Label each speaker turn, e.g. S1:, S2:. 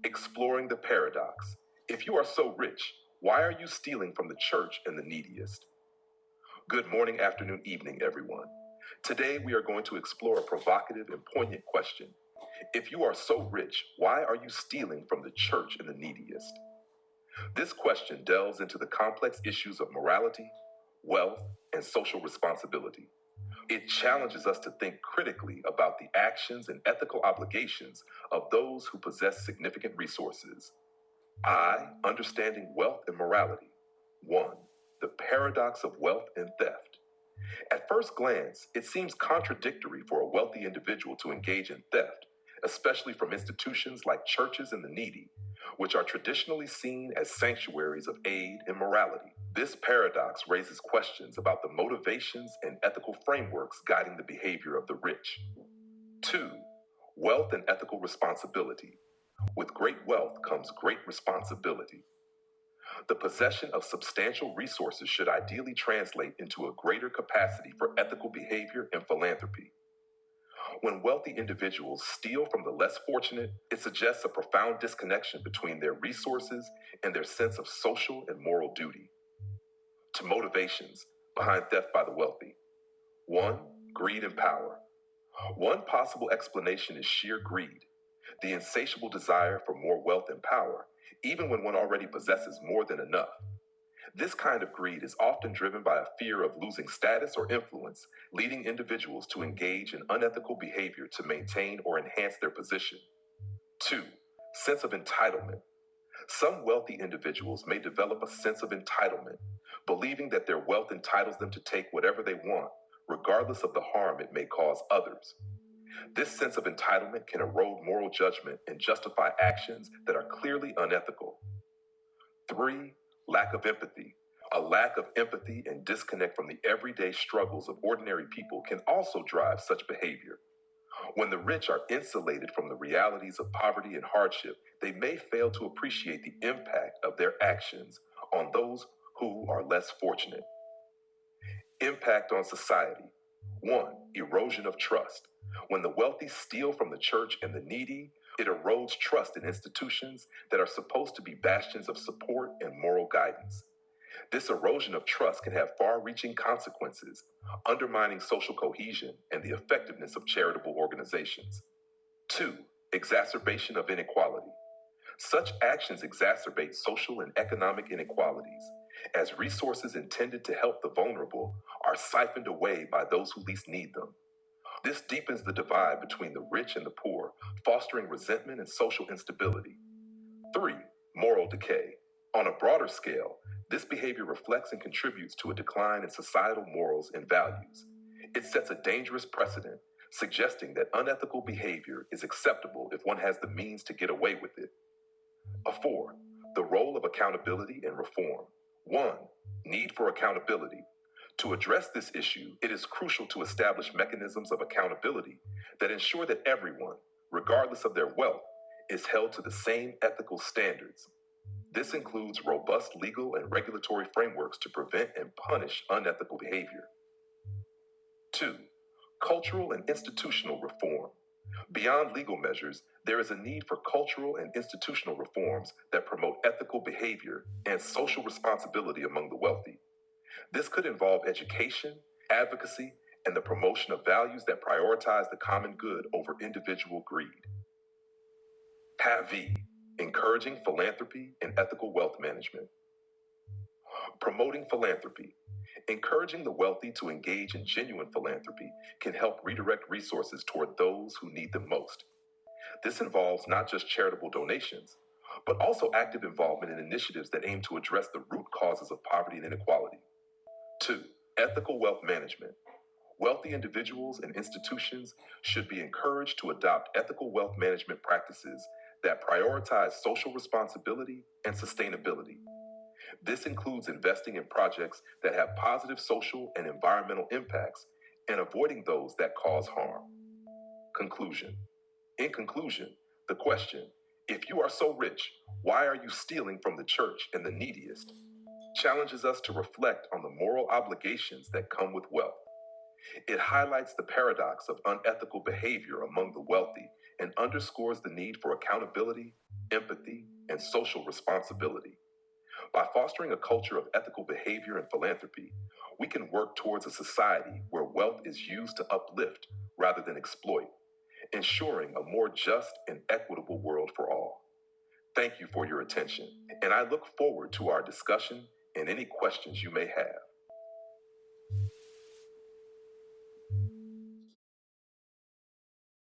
S1: Exploring the paradox. If you are so rich, why are you stealing from the church and the neediest? Good morning, afternoon, evening, everyone. Today we are going to explore a provocative and poignant question. If you are so rich, why are you stealing from the church and the neediest? This question delves into the complex issues of morality, wealth, and social responsibility. It challenges us to think critically about the actions and ethical obligations of those who possess significant resources. Understanding wealth and morality. 1. The paradox of wealth and theft. At first glance, it seems contradictory for a wealthy individual to engage in theft, especially from institutions like churches and the needy, which are traditionally seen as sanctuaries of aid and morality. This paradox raises questions about the motivations and ethical frameworks guiding the behavior of the rich. 2. Wealth and ethical responsibility. With great wealth comes great responsibility. The possession of substantial resources should ideally translate into a greater capacity for ethical behavior and philanthropy. When wealthy individuals steal from the less fortunate, it suggests a profound disconnection between their resources and their sense of social and moral duty. To motivations behind theft by the wealthy. 1. Greed and power. One possible explanation is sheer greed, the insatiable desire for more wealth and power, even when one already possesses more than enough. This kind of greed is often driven by a fear of losing status or influence, leading individuals to engage in unethical behavior to maintain or enhance their position. 2. Sense of entitlement. Some wealthy individuals may develop a sense of entitlement, believing that their wealth entitles them to take whatever they want, regardless of the harm it may cause others. This sense of entitlement can erode moral judgment and justify actions that are clearly unethical. 3. Lack of empathy. A lack of empathy and disconnect from the everyday struggles of ordinary people can also drive such behavior. When the rich are insulated from the realities of poverty and hardship, they may fail to appreciate the impact of their actions on those who are less fortunate. Impact on society. 1. Erosion of trust. When the wealthy steal from the church and the needy, it erodes trust in institutions that are supposed to be bastions of support and moral guidance. This erosion of trust can have far-reaching consequences, undermining social cohesion and the effectiveness of charitable organizations. 2. Exacerbation of inequality. Such actions exacerbate social and economic inequalities, as resources intended to help the vulnerable are siphoned away by those who least need them. This deepens the divide between the rich and the poor, fostering resentment and social instability. 3. Moral decay. On a broader scale, this behavior reflects and contributes to a decline in societal morals and values. It sets a dangerous precedent, suggesting that unethical behavior is acceptable if one has the means to get away with it. 4. The role of accountability and reform. 1. Need for accountability. To address this issue, it is crucial to establish mechanisms of accountability that ensure that everyone, regardless of their wealth, is held to the same ethical standards. This includes robust legal and regulatory frameworks to prevent and punish unethical behavior. 2. Cultural and institutional reform. Beyond legal measures, there is a need for cultural and institutional reforms that promote ethical behavior and social responsibility among the wealthy. This could involve education, advocacy, and the promotion of values that prioritize the common good over individual greed. Pat V. Encouraging philanthropy and ethical wealth management. Promoting philanthropy. Encouraging the wealthy to engage in genuine philanthropy can help redirect resources toward those who need them most. This involves not just charitable donations, but also active involvement in initiatives that aim to address the root causes of poverty and inequality. 2. Ethical wealth management. Wealthy individuals and institutions should be encouraged to adopt ethical wealth management practices that prioritize social responsibility and sustainability. This includes investing in projects that have positive social and environmental impacts and avoiding those that cause harm. Conclusion. In conclusion, the question, if you are so rich, why are you stealing from the church and the neediest, challenges us to reflect on the moral obligations that come with wealth. It highlights the paradox of unethical behavior among the wealthy and underscores the need for accountability, empathy, and social responsibility. By fostering a culture of ethical behavior and philanthropy, we can work towards a society where wealth is used to uplift rather than exploit, ensuring a more just and equitable world for all. Thank you for your attention, and I look forward to our discussion and any questions you may have.